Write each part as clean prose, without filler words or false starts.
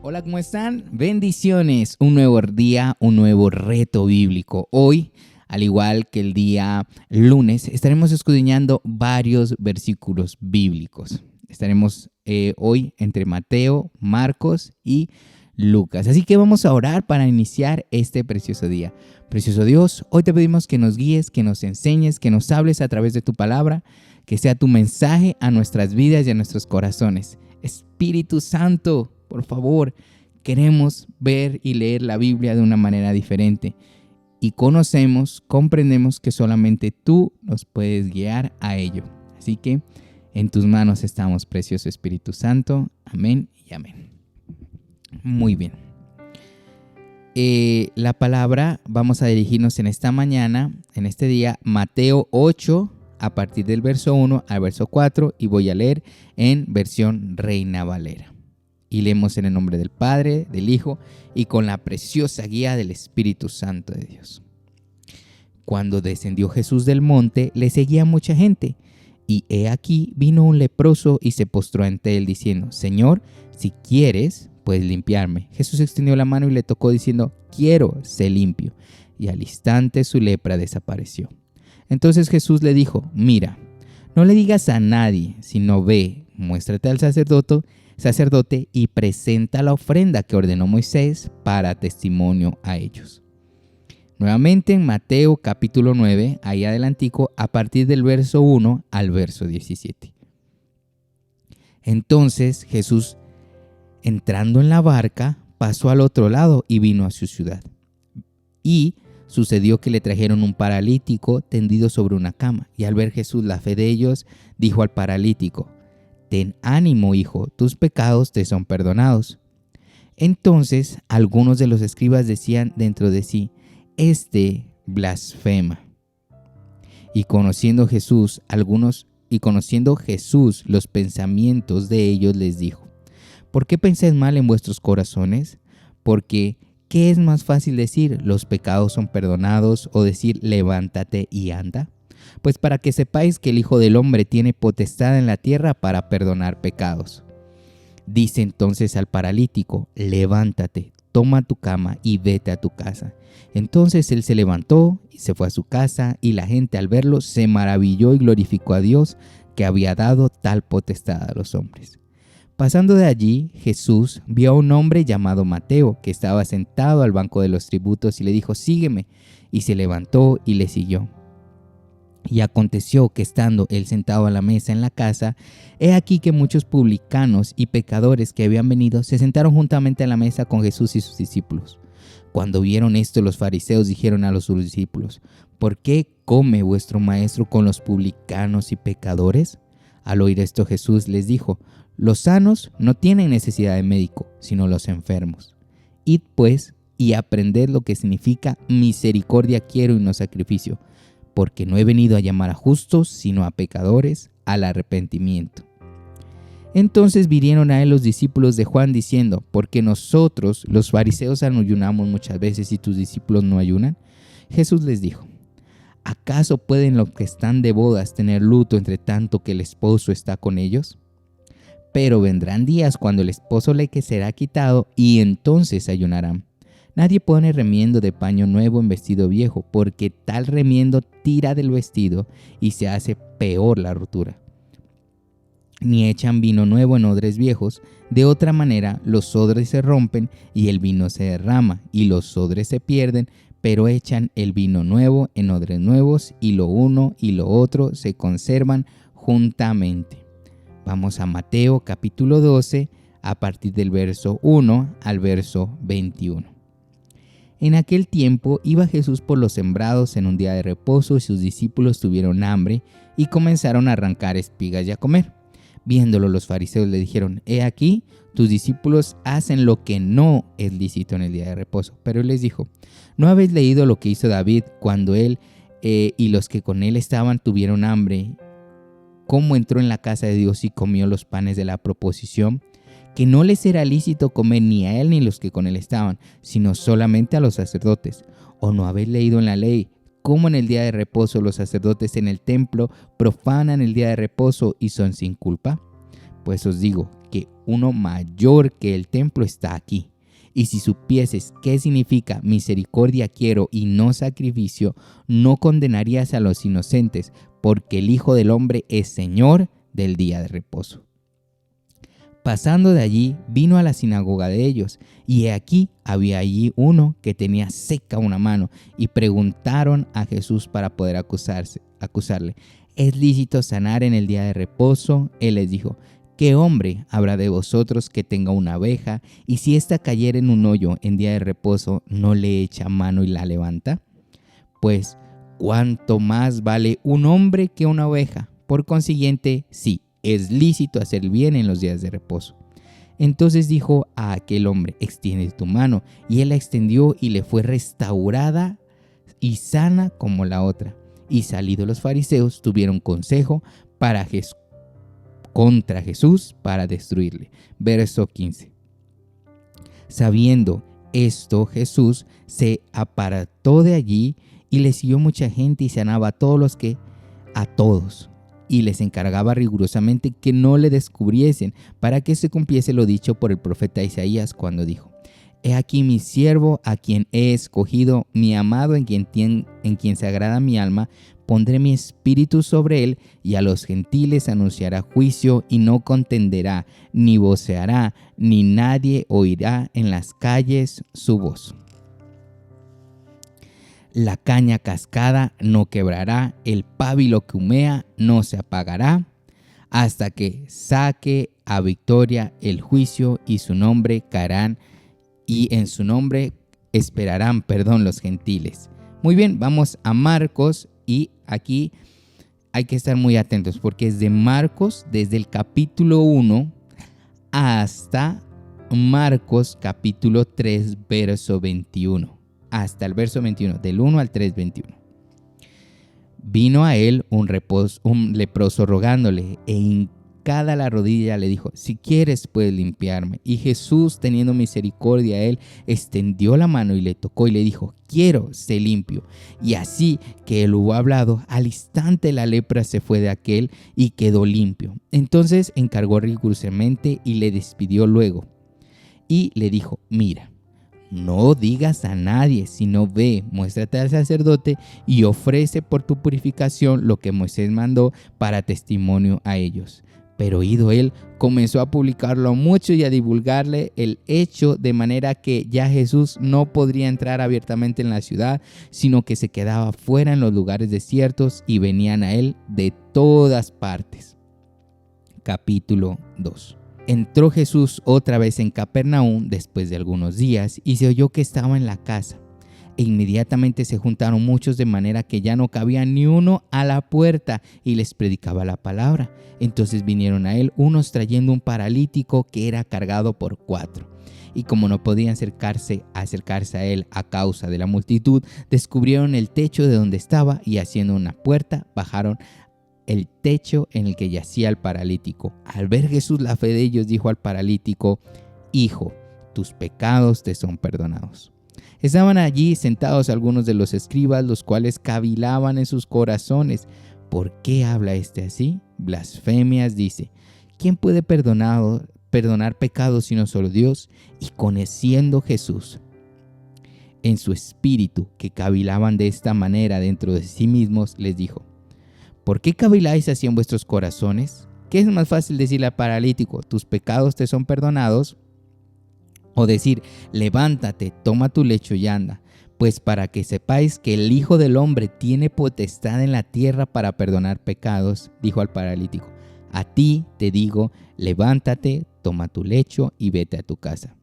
Hola, ¿cómo están? Bendiciones, un nuevo día, un nuevo reto bíblico. Hoy, al igual que el día lunes, estaremos escudriñando varios versículos bíblicos. Estaremos hoy entre Mateo, Marcos y Lucas. Así que vamos a orar para iniciar este precioso día. Precioso Dios, hoy te pedimos que nos guíes, que nos enseñes, que nos hables a través de tu palabra, que sea tu mensaje a nuestras vidas y a nuestros corazones. Espíritu Santo, por favor, queremos ver y leer la Biblia de una manera diferente y comprendemos que solamente tú nos puedes guiar a ello. Así que en tus manos estamos, precioso Espíritu Santo. Amén y amén. Muy bien. La palabra, vamos a dirigirnos en esta mañana, en este día, Mateo 8, a partir del verso 1 al verso 4, y voy a leer en versión Reina Valera. Y leemos en el nombre del Padre, del Hijo y con la preciosa guía del Espíritu Santo de Dios. Cuando descendió Jesús del monte, le seguía mucha gente, y he aquí vino un leproso y se postró ante él diciendo: Señor, si quieres, puedes limpiarme. Jesús extendió la mano y le tocó diciendo: quiero, sé limpio. Y al instante su lepra desapareció. Entonces Jesús le dijo: mira, no le digas a nadie, sino ve, muéstrate al sacerdote y presenta la ofrenda que ordenó Moisés para testimonio a ellos. Nuevamente en Mateo capítulo 9, ahí adelantico, a partir del verso 1 al verso 17. Entonces Jesús, entrando en la barca, pasó al otro lado y vino a su ciudad. Y sucedió que le trajeron un paralítico tendido sobre una cama, y al ver Jesús la fe de ellos, dijo al paralítico: ten ánimo, hijo, tus pecados te son perdonados. Entonces algunos de los escribas decían dentro de sí: este blasfema. Y conociendo Jesús los pensamientos de ellos, les dijo: ¿por qué pensáis mal en vuestros corazones? Porque ¿qué es más fácil decir, los pecados son perdonados, o decir, levántate y anda? Pues para que sepáis que el Hijo del Hombre tiene potestad en la tierra para perdonar pecados. Dice entonces al paralítico: levántate, toma tu cama y vete a tu casa. Entonces él se levantó y se fue a su casa, y la gente al verlo se maravilló y glorificó a Dios, que había dado tal potestad a los hombres. Pasando de allí, Jesús vio a un hombre llamado Mateo, que estaba sentado al banco de los tributos, y le dijo: sígueme. Y se levantó y le siguió. Y aconteció que estando él sentado a la mesa en la casa, he aquí que muchos publicanos y pecadores que habían venido se sentaron juntamente a la mesa con Jesús y sus discípulos. Cuando vieron esto, los fariseos dijeron a sus discípulos: ¿por qué come vuestro maestro con los publicanos y pecadores? Al oír esto, Jesús les dijo: los sanos no tienen necesidad de médico, sino los enfermos. Id pues y aprended lo que significa misericordia quiero y no sacrificio, porque no he venido a llamar a justos, sino a pecadores al arrepentimiento. Entonces vinieron a él los discípulos de Juan diciendo: ¿por qué nosotros, los fariseos, ayunamos muchas veces y tus discípulos no ayunan? Jesús les dijo: ¿acaso pueden los que están de bodas tener luto entre tanto que el esposo está con ellos? Pero vendrán días cuando el esposo le será quitado, y entonces ayunarán. Nadie pone remiendo de paño nuevo en vestido viejo, porque tal remiendo tira del vestido y se hace peor la rotura. Ni echan vino nuevo en odres viejos, de otra manera los odres se rompen y el vino se derrama, y los odres se pierden, pero echan el vino nuevo en odres nuevos, y lo uno y lo otro se conservan juntamente. Vamos a Mateo capítulo 12, a partir del verso 1 al verso 21. En aquel tiempo iba Jesús por los sembrados en un día de reposo, y sus discípulos tuvieron hambre y comenzaron a arrancar espigas y a comer. Viéndolo, los fariseos le dijeron: he aquí, tus discípulos hacen lo que no es lícito en el día de reposo. Pero él les dijo: ¿no habéis leído lo que hizo David cuando él y los que con él estaban tuvieron hambre? ¿Cómo entró en la casa de Dios y comió los panes de la proposición? Que no les era lícito comer ni a él ni los que con él estaban, sino solamente a los sacerdotes. ¿O no habéis leído en la ley cómo en el día de reposo los sacerdotes en el templo profanan el día de reposo y son sin culpa? Pues os digo que uno mayor que el templo está aquí. Y si supieses qué significa misericordia quiero y no sacrificio, no condenarías a los inocentes, porque el Hijo del Hombre es Señor del día de reposo. Pasando de allí, vino a la sinagoga de ellos, y he aquí había allí uno que tenía seca una mano, y preguntaron a Jesús para poder acusarle: ¿es lícito sanar en el día de reposo? Él les dijo: ¿qué hombre habrá de vosotros que tenga una abeja, y si ésta cayera en un hoyo en día de reposo, no le echa mano y la levanta? Pues, ¿cuánto más vale un hombre que una oveja? Por consiguiente, sí, es lícito hacer el bien en los días de reposo. Entonces dijo a aquel hombre: extiende tu mano. Y él la extendió y le fue restaurada y sana como la otra. Y salidos los fariseos tuvieron consejo contra Jesús para destruirle. Verso 15. Sabiendo esto, Jesús se apartó de allí y le siguió mucha gente y sanaba a todos. Y les encargaba rigurosamente que no le descubriesen, para que se cumpliese lo dicho por el profeta Isaías cuando dijo: he aquí mi siervo a quien he escogido, mi amado en quien se agrada mi alma. Pondré mi espíritu sobre él, y a los gentiles anunciará juicio, y no contenderá, ni voceará, ni nadie oirá en las calles su voz. La caña cascada no quebrará, el pábilo que humea no se apagará, hasta que saque a victoria el juicio, y su nombre caerán, y en su nombre esperarán perdón los gentiles. Muy bien, vamos a Marcos, y aquí hay que estar muy atentos porque es de Marcos desde el capítulo 1 hasta Marcos capítulo 3 verso 21. Hasta el verso 21, del 1 al 3, 21. Vino a él un leproso rogándole, e hincada la rodilla le dijo: si quieres puedes limpiarme. Y Jesús, teniendo misericordia a él, extendió la mano y le tocó y le dijo: quiero, sé limpio. Y así que él hubo hablado, al instante la lepra se fue de aquel y quedó limpio. Entonces encargó rigurosamente y le despidió luego. Y le dijo: mira, no digas a nadie, sino ve, muéstrate al sacerdote y ofrece por tu purificación lo que Moisés mandó para testimonio a ellos. Pero oído él, comenzó a publicarlo mucho y a divulgarle el hecho, de manera que ya Jesús no podría entrar abiertamente en la ciudad, sino que se quedaba fuera en los lugares desiertos, y venían a él de todas partes. Capítulo 2. Entró Jesús otra vez en Capernaum después de algunos días, y se oyó que estaba en la casa. E inmediatamente se juntaron muchos, de manera que ya no cabía ni uno a la puerta, y les predicaba la palabra. Entonces vinieron a él unos trayendo un paralítico que era cargado por 4. Y como no podían acercarse a él a causa de la multitud, descubrieron el techo de donde estaba, y haciendo una puerta, bajaron el techo en el que yacía el paralítico. Al ver Jesús la fe de ellos, dijo al paralítico: hijo, tus pecados te son perdonados. Estaban allí sentados algunos de los escribas, los cuales cavilaban en sus corazones: ¿por qué habla este así? Blasfemias dice. ¿Quién puede perdonar pecados sino solo Dios? Y conociendo Jesús en su espíritu que cavilaban de esta manera dentro de sí mismos, les dijo: ¿por qué caviláis así en vuestros corazones? ¿Qué es más fácil decirle al paralítico: tus pecados te son perdonados? O decir: levántate, toma tu lecho y anda. Pues para que sepáis que el Hijo del Hombre tiene potestad en la tierra para perdonar pecados, dijo al paralítico: a ti te digo, levántate, toma tu lecho y vete a tu casa.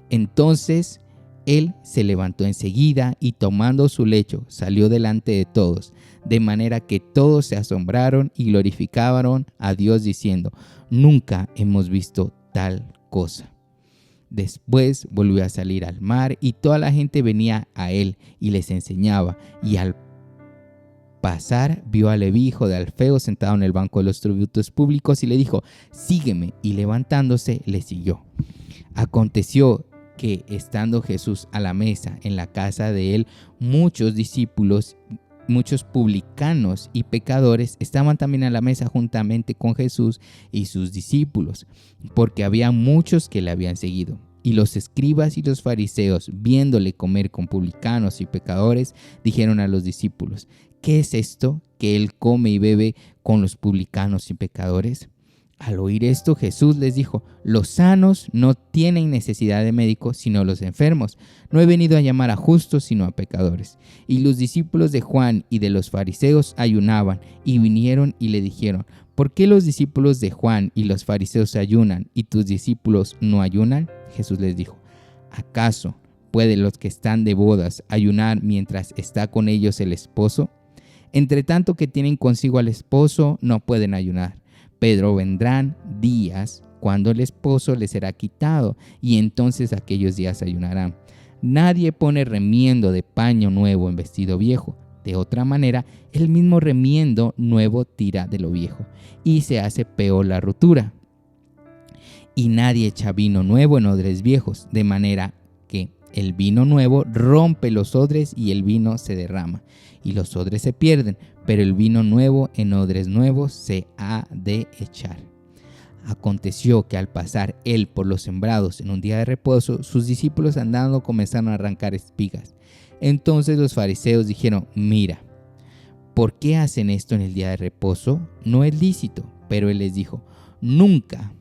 Entonces él se levantó enseguida y, tomando su lecho, salió delante de todos, de manera que todos se asombraron y glorificaron a Dios diciendo: nunca hemos visto tal cosa. Después volvió a salir al mar, y toda la gente venía a él y les enseñaba. Y al pasar vio a Leví, hijo de Alfeo, sentado en el banco de los tributos públicos, y le dijo: sígueme. Y levantándose le siguió. Aconteció que, estando Jesús a la mesa en la casa de él, muchos discípulos muchos publicanos y pecadores estaban también a la mesa juntamente con Jesús y sus discípulos, porque había muchos que le habían seguido. Y los escribas y los fariseos, viéndole comer con publicanos y pecadores, dijeron a los discípulos: ¿qué es esto que él come y bebe con los publicanos y pecadores? Al oír esto, Jesús les dijo: los sanos no tienen necesidad de médico, sino los enfermos. No he venido a llamar a justos, sino a pecadores. Y los discípulos de Juan y de los fariseos ayunaban, y vinieron y le dijeron: ¿por qué los discípulos de Juan y los fariseos ayunan, y tus discípulos no ayunan? Jesús les dijo: ¿acaso pueden los que están de bodas ayunar mientras está con ellos el esposo? Entre tanto que tienen consigo al esposo, no pueden ayunar. Pero vendrán días cuando el esposo les será quitado, y entonces aquellos días ayunarán. Nadie pone remiendo de paño nuevo en vestido viejo. De otra manera, el mismo remiendo nuevo tira de lo viejo, y se hace peor la rotura. Y nadie echa vino nuevo en odres viejos, de manera que el vino nuevo rompe los odres y el vino se derrama, y los odres se pierden, pero el vino nuevo en odres nuevos se ha de echar. Aconteció que al pasar él por los sembrados en un día de reposo, sus discípulos andando comenzaron a arrancar espigas. Entonces los fariseos dijeron: mira, ¿por qué hacen esto en el día de reposo? No es lícito. Pero él les dijo: nunca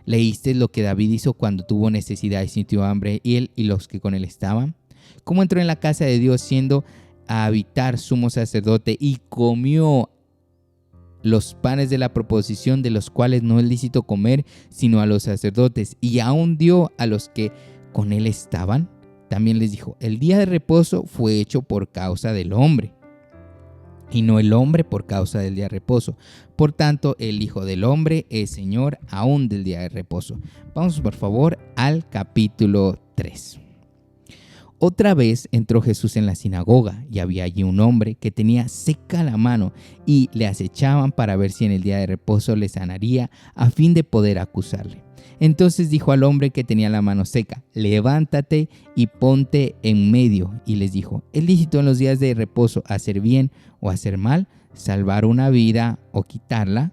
¿leíste lo que David hizo cuando tuvo necesidad y sintió hambre, él y los que con él estaban? ¿Cómo entró en la casa de Dios siendo a habitar sumo sacerdote y comió los panes de la proposición, de los cuales no es lícito comer sino a los sacerdotes, y aún dio a los que con él estaban? También les dijo: el día de reposo fue hecho por causa del hombre, y no el hombre por causa del día de reposo. Por tanto, el Hijo del Hombre es Señor aún del día de reposo. Vamos por favor al capítulo 3. Otra vez entró Jesús en la sinagoga, y había allí un hombre que tenía seca la mano, y le acechaban para ver si en el día de reposo le sanaría, a fin de poder acusarle. Entonces dijo al hombre que tenía la mano seca: levántate y ponte en medio. Y les dijo: ¿es lícito en los días de reposo hacer bien o hacer mal, salvar una vida o quitarla?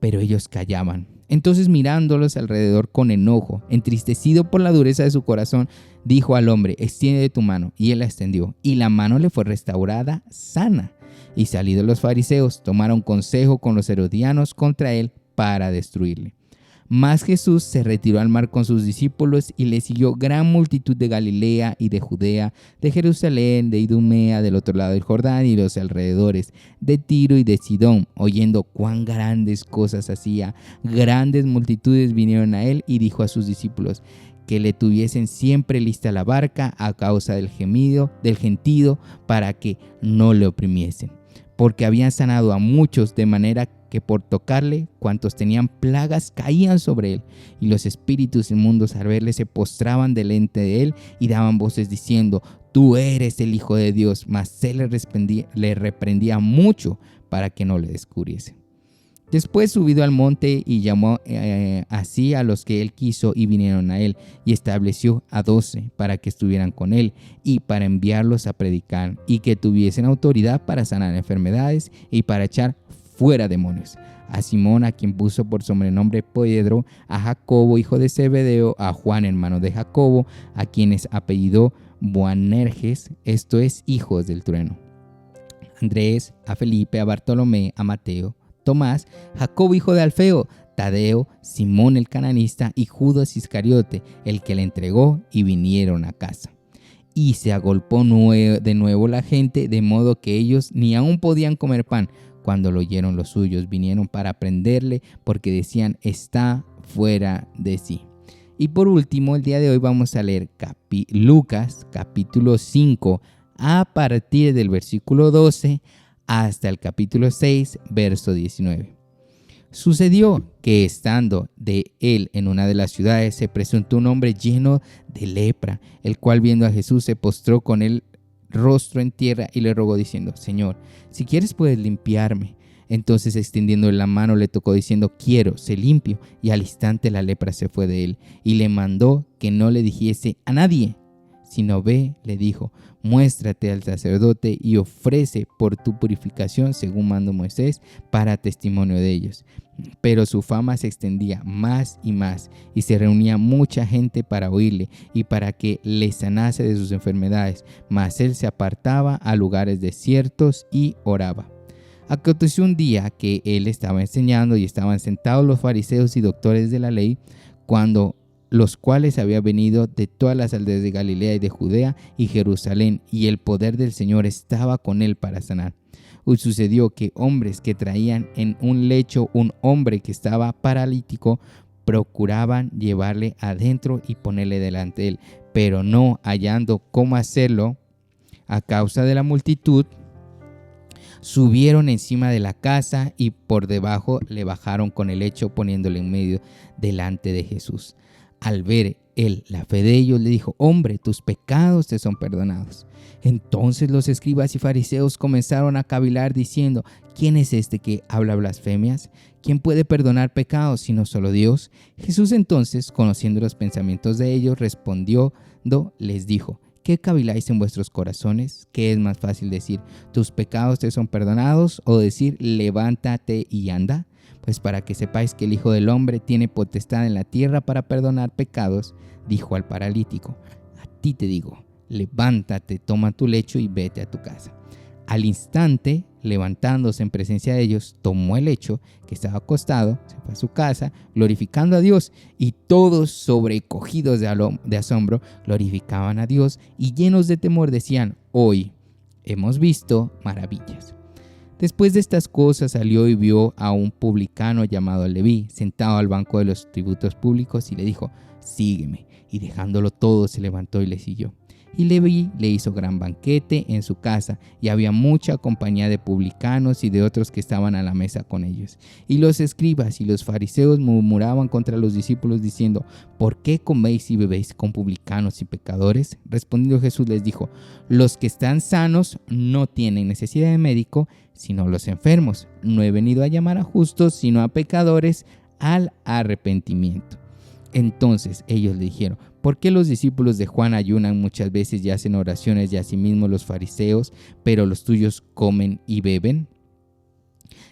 Pero ellos callaban. Entonces, mirándolos alrededor con enojo, entristecido por la dureza de su corazón, dijo al hombre: extiende tu mano. Y él la extendió, y la mano le fue restaurada sana. Y salidos los fariseos, tomaron consejo con los herodianos contra él para destruirle. Mas Jesús se retiró al mar con sus discípulos, y le siguió gran multitud de Galilea y de Judea, de Jerusalén, de Idumea, del otro lado del Jordán y los alrededores, de Tiro y de Sidón. Oyendo cuán grandes cosas hacía, grandes multitudes vinieron a él, y dijo a sus discípulos que le tuviesen siempre lista la barca a causa del gentío, para que no le oprimiesen, porque habían sanado a muchos, de manera que por tocarle, cuantos tenían plagas caían sobre él, y los espíritus inmundos al verle se postraban delante de él y daban voces diciendo: tú eres el Hijo de Dios. Mas él le reprendía mucho para que no le descubriese. Después subido al monte, y llamó así a los que él quiso, y vinieron a él, y estableció a 12 para que estuvieran con él, y para enviarlos a predicar, y que tuviesen autoridad para sanar enfermedades y para echar fuera demonios. A Simón, a quien puso por sobrenombre Pedro, a Jacobo hijo de Zebedeo, a Juan hermano de Jacobo, a quienes apellidó Boanerges, esto es, hijos del trueno, Andrés, a Felipe, a Bartolomé, a Mateo, Tomás, Jacobo hijo de Alfeo, Tadeo, Simón el cananista y Judas Iscariote, el que le entregó, y vinieron a casa. Y se agolpó de nuevo la gente, de modo que ellos ni aún podían comer pan. Cuando lo oyeron los suyos, vinieron para prenderle, porque decían: está fuera de sí. Y por último, el día de hoy vamos a leer Lucas capítulo 5, a partir del versículo 12 hasta el capítulo 6, verso 19. Sucedió que, estando de él en una de las ciudades, se presentó un hombre lleno de lepra, el cual, viendo a Jesús, se postró con el rostro en tierra y le rogó diciendo: Señor, si quieres puedes limpiarme. Entonces, extendiendo la mano, le tocó diciendo: quiero, sé limpio. Y al instante la lepra se fue de él, y le mandó que no le dijese a nadie, sino ve, le dijo, muéstrate al sacerdote y ofrece por tu purificación según mandó Moisés para testimonio de ellos. Pero su fama se extendía más y se reunía mucha gente para oírle y para que le sanase de sus enfermedades, mas él se apartaba a lugares desiertos y oraba. Aconteció un día que él estaba enseñando y estaban sentados los fariseos y doctores de la ley, cuando los cuales habían venido de todas las aldeas de Galilea y de Judea y Jerusalén, y el poder del Señor estaba con él para sanar. Y sucedió que hombres que traían en un lecho un hombre que estaba paralítico, procuraban llevarle adentro y ponerle delante de él, pero no hallando cómo hacerlo a causa de la multitud, subieron encima de la casa y por debajo le bajaron con el lecho, poniéndole en medio delante de Jesús. Al ver él la fe de ellos, le dijo: hombre, tus pecados te son perdonados. Entonces los escribas y fariseos comenzaron a cavilar diciendo: ¿quién es este que habla blasfemias? ¿Quién puede perdonar pecados sino solo Dios? Jesús entonces, conociendo los pensamientos de ellos, respondiendo, les dijo: ¿qué caviláis en vuestros corazones? ¿Qué es más fácil decir: tus pecados te son perdonados, o decir: levántate y anda? Pues para que sepáis que el Hijo del Hombre tiene potestad en la tierra para perdonar pecados, dijo al paralítico: a ti te digo, levántate, toma tu lecho y vete a tu casa. Al instante, levantándose en presencia de ellos, tomó el lecho que estaba acostado, se fue a su casa, glorificando a Dios, y todos, sobrecogidos de asombro, glorificaban a Dios, y llenos de temor decían: hoy hemos visto maravillas. Después de estas cosas salió y vio a un publicano llamado Leví sentado al banco de los tributos públicos, y le dijo: sígueme. Y dejándolo todo, se levantó y le siguió. Y Leví le hizo gran banquete en su casa, y había mucha compañía de publicanos y de otros que estaban a la mesa con ellos. Y los escribas y los fariseos murmuraban contra los discípulos diciendo: ¿por qué coméis y bebéis con publicanos y pecadores? Respondiendo Jesús les dijo: los que están sanos no tienen necesidad de médico, sino los enfermos. No he venido a llamar a justos, sino a pecadores al arrepentimiento. Entonces ellos le dijeron: ¿por qué los discípulos de Juan ayunan muchas veces y hacen oraciones, y asimismo los fariseos, pero los tuyos comen y beben?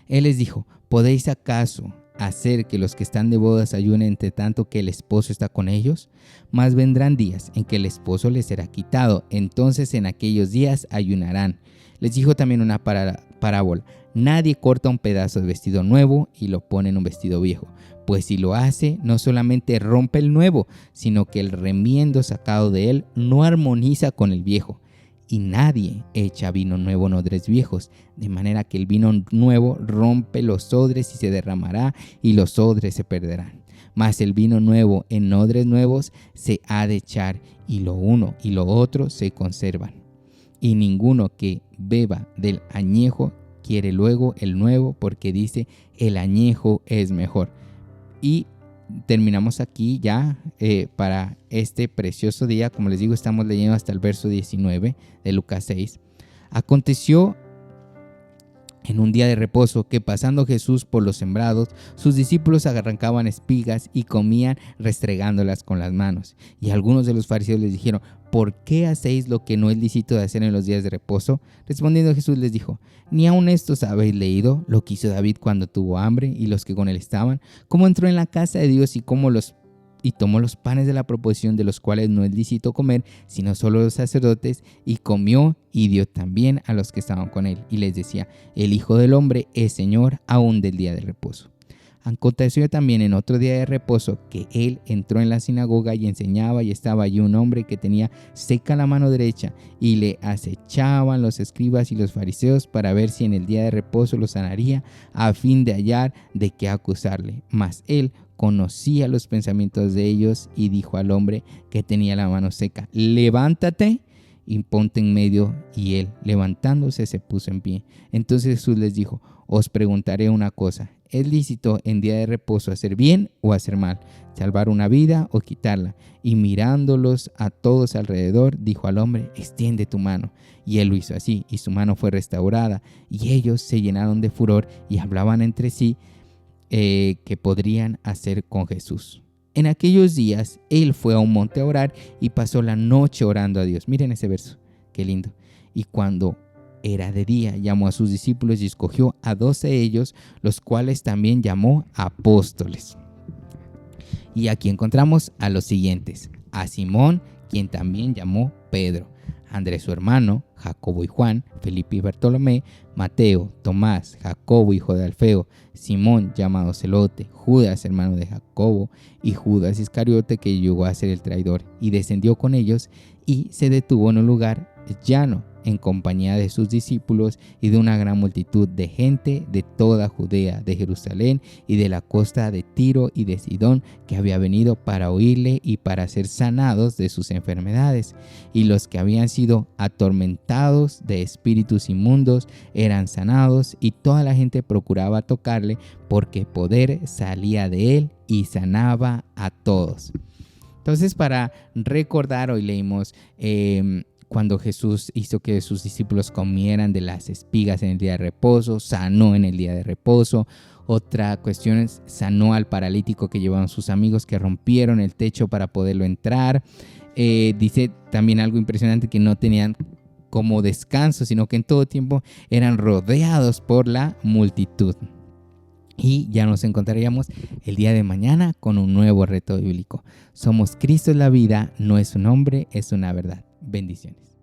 Él les dijo: ¿podéis acaso hacer que los que están de bodas ayunen entre tanto que el esposo está con ellos? Mas vendrán días en que el esposo les será quitado, entonces en aquellos días ayunarán. Les dijo también una parábola: nadie corta un pedazo de vestido nuevo y lo pone en un vestido viejo, pues si lo hace, no solamente rompe el nuevo, sino que el remiendo sacado de él no armoniza con el viejo. Y nadie echa vino nuevo en odres viejos, de manera que el vino nuevo rompe los odres y se derramará, y los odres se perderán. Mas el vino nuevo en odres nuevos se ha de echar, y lo uno y lo otro se conservan. Y ninguno que beba del añejo quiere luego el nuevo, porque dice: el añejo es mejor. Y terminamos aquí ya para este precioso día. Como les digo, estamos leyendo hasta el verso 19 de Lucas 6. Aconteció en un día de reposo que, pasando Jesús por los sembrados, sus discípulos arrancaban espigas y comían restregándolas con las manos. Y algunos de los fariseos les dijeron: ¿por qué hacéis lo que no es lícito de hacer en los días de reposo? Respondiendo Jesús les dijo: ¿ni aun estos habéis leído lo que hizo David cuando tuvo hambre y los que con él estaban? ¿Cómo entró en la casa de Dios y tomó los panes de la proposición, de los cuales no es lícito comer, sino solo los sacerdotes, y comió y dio también a los que estaban con él? Y les decía: el Hijo del Hombre es Señor aún del día de reposo. Aconteció también en otro día de reposo que él entró en la sinagoga y enseñaba, y estaba allí un hombre que tenía seca la mano derecha, y le acechaban los escribas y los fariseos para ver si en el día de reposo lo sanaría, a fin de hallar de qué acusarle. Mas él conocía los pensamientos de ellos, y dijo al hombre que tenía la mano seca: levántate y ponte en medio. Y él, levantándose, se puso en pie. Entonces Jesús les dijo: os preguntaré una cosa: ¿es lícito en día de reposo hacer bien o hacer mal, salvar una vida o quitarla? Y mirándolos a todos alrededor, dijo al hombre: extiende tu mano. Y él lo hizo así, y su mano fue restaurada. Y ellos se llenaron de furor y hablaban entre sí qué podrían hacer con Jesús. En aquellos días, él fue a un monte a orar y pasó la noche orando a Dios. Miren ese verso, qué lindo. Y cuando era de día, llamó a sus discípulos y escogió a 12 de ellos, los cuales también llamó apóstoles. Y aquí encontramos a los siguientes: a Simón, quien también llamó Pedro, Andrés su hermano, Jacobo y Juan, Felipe y Bartolomé, Mateo, Tomás, Jacobo hijo de Alfeo, Simón llamado Celote, Judas hermano de Jacobo y Judas Iscariote, que llegó a ser el traidor, y descendió con ellos y se detuvo en un lugar llano en compañía de sus discípulos y de una gran multitud de gente de toda Judea, de Jerusalén y de la costa de Tiro y de Sidón, que había venido para oírle y para ser sanados de sus enfermedades. Y los que habían sido atormentados de espíritus inmundos eran sanados, y toda la gente procuraba tocarle, porque poder salía de él y sanaba a todos. Entonces, para recordar, hoy leímos cuando Jesús hizo que sus discípulos comieran de las espigas en el día de reposo, sanó en el día de reposo. Otra cuestión es, sanó al paralítico que llevaban sus amigos, que rompieron el techo para poderlo entrar. Dice también algo impresionante, que no tenían como descanso, sino que en todo tiempo eran rodeados por la multitud. Y ya nos encontraríamos el día de mañana con un nuevo reto bíblico. Somos Cristo es la vida, no es un hombre, es una verdad. Bendiciones.